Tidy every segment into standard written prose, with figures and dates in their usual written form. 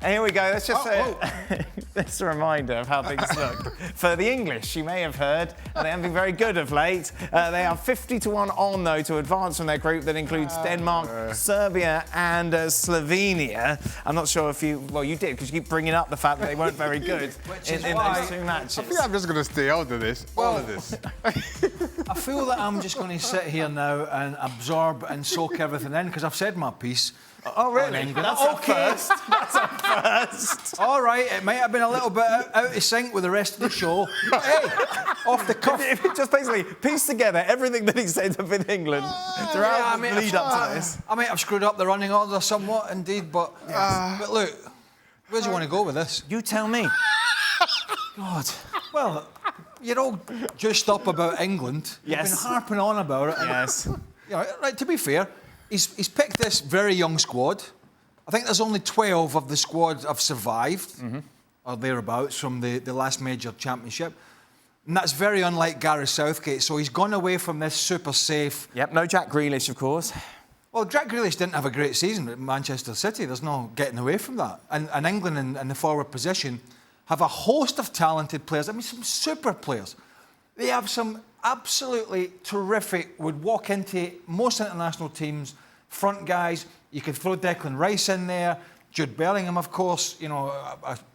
Here we go. Let's just That's a reminder of how things look. For the English, you may have heard, they have been very good of late. They are 50-1 on, though, to advance from their group that includes Denmark, Serbia and Slovenia. I'm not sure if you... Well, you did, because you keep bringing up the fact that they weren't very good in those two matches. I think I'm just going to stay out of this, all of this. I feel that I'm just going to sit here now and absorb and soak everything in, because I've said my piece. Oh, really? That's a first. That's a first. All right, it might have been a little bit out of sync with the rest of the show. Hey, off the cuff. If you just basically piece together everything that he said with England throughout the lead up to this. I might have screwed up the running order somewhat, indeed, but look, where do you want to go with this? You tell me. God. Well, you're all juiced up about England. Yes. You've been harping on about it. Yes. You know, right, to be fair, he's picked this very young squad. I think there's only 12 of the squad have survived, or thereabouts, from the last major championship. And that's very unlike Gareth Southgate. So he's gone away from this super safe... Yep, no Jack Grealish, of course. Well, Jack Grealish didn't have a great season at Manchester City. There's no getting away from that. And England in the forward position have a host of talented players. I mean, some super players. They have some absolutely terrific, would walk into most international teams, front guys. You could throw Declan Rice in there, Jude Bellingham, of course, you know,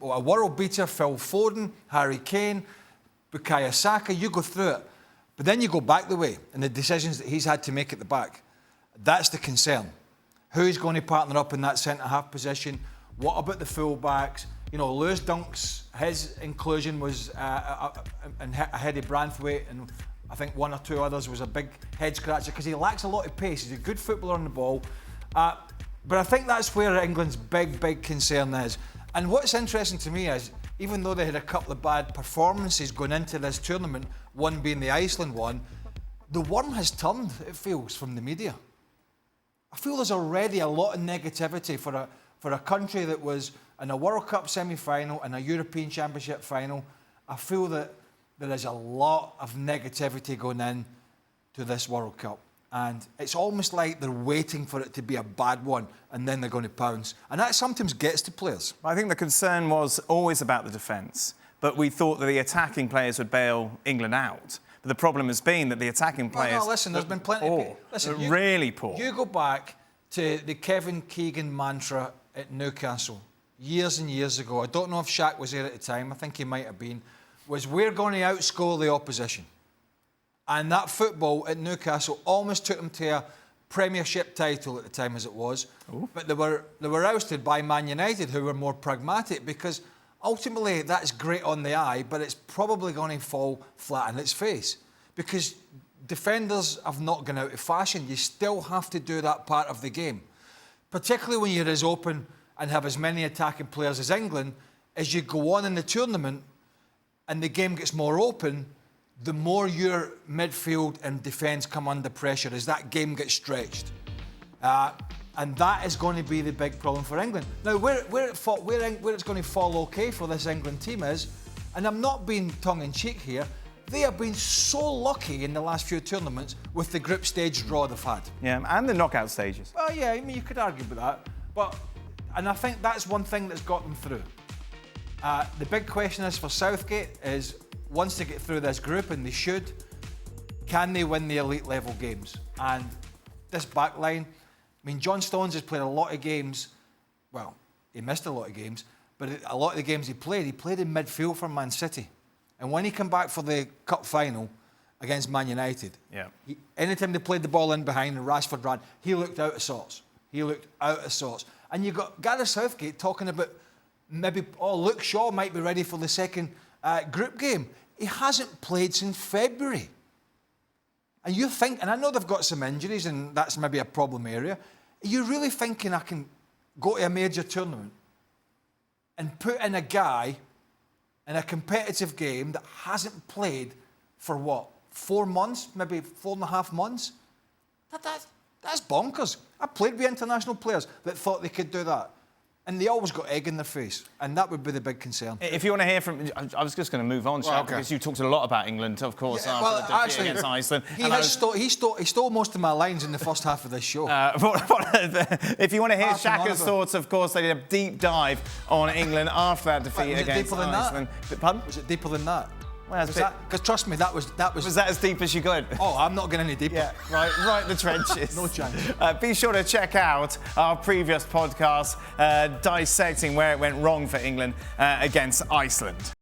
a world beater, Phil Foden, Harry Kane, Bukayo Saka, you go through it. But then you go back the way, and the decisions that he's had to make at the back. That's the concern. Who's going to partner up in that centre-half position? What about the full-backs? You know, Lewis Dunk's, his inclusion was ahead of Branthwaite, and I think one or two others was a big head-scratcher because he lacks a lot of pace. He's a good footballer on the ball. But I think that's where England's big concern is. And what's interesting to me is, even though they had a couple of bad performances going into this tournament, one being the Iceland one, the worm has turned, it feels, from the media. I feel there's already a lot of negativity for a country that was in a World Cup semi-final and a European Championship final. I feel that there is a lot of negativity going in to this World Cup. And it's almost like they're waiting for it to be a bad one and then they're going to pounce. And that sometimes gets to players. I think the concern was always about the defence, but we thought that the attacking players would bail England out. But the problem has been that the attacking players... No, listen, there's been plenty of people... Listen, really poor. You go back to the Kevin Keegan mantra at Newcastle years and years ago. I don't know if Shaq was there at the time. I think he might have been. Was we're going to outscore the opposition. And that football at Newcastle almost took them to a Premiership title at the time as it was. Ooh. But they were ousted by Man United, who were more pragmatic, because ultimately that's great on the eye, but it's probably going to fall flat on its face. Because defenders have not gone out of fashion. You still have to do that part of the game. Particularly when you're as open and have as many attacking players as England, as you go on in the tournament and the game gets more open, the more your midfield and defence come under pressure as that game gets stretched. And that is going to be the big problem for England. Now, where it's going to fall okay for this England team is, and I'm not being tongue-in-cheek here, they have been so lucky in the last few tournaments with the group stage draw they've had. Yeah, and the knockout stages. Well, yeah, I mean, you could argue about that. And I think that's one thing that's got them through. The big question is for Southgate is, once they get through this group, and they should, can they win the elite level games? And this back line, I mean, John Stones has played a lot of games. Well, he missed a lot of games, but a lot of the games he played in midfield for Man City. And when he came back for the cup final against Man United, anytime they played the ball in behind and Rashford ran, he looked out of sorts. And you got Gareth Southgate talking about maybe, Luke Shaw might be ready for the second group game. He hasn't played since February. And you think, and I know they've got some injuries and that's maybe a problem area, are you really thinking I can go to a major tournament and put in a guy in a competitive game that hasn't played for what, 4 months, maybe 4.5 months? That's bonkers. I played with international players that thought they could do that. And they always got egg in their face, and that would be the big concern. If you want to hear from... I was just going to move on, Shaq, because you talked a lot about England, of course, after the defeat against Iceland. He stole most of my lines in the first half of this show. If you want to hear Shaka's thoughts, of course, they did a deep dive on England after that defeat against Iceland. Pardon? Was it deeper than that? Because trust me, that was. Was that as deep as you got? Oh, I'm not getting any deeper. Yeah, right in the trenches. No chance. Be sure to check out our previous podcast dissecting where it went wrong for England against Iceland.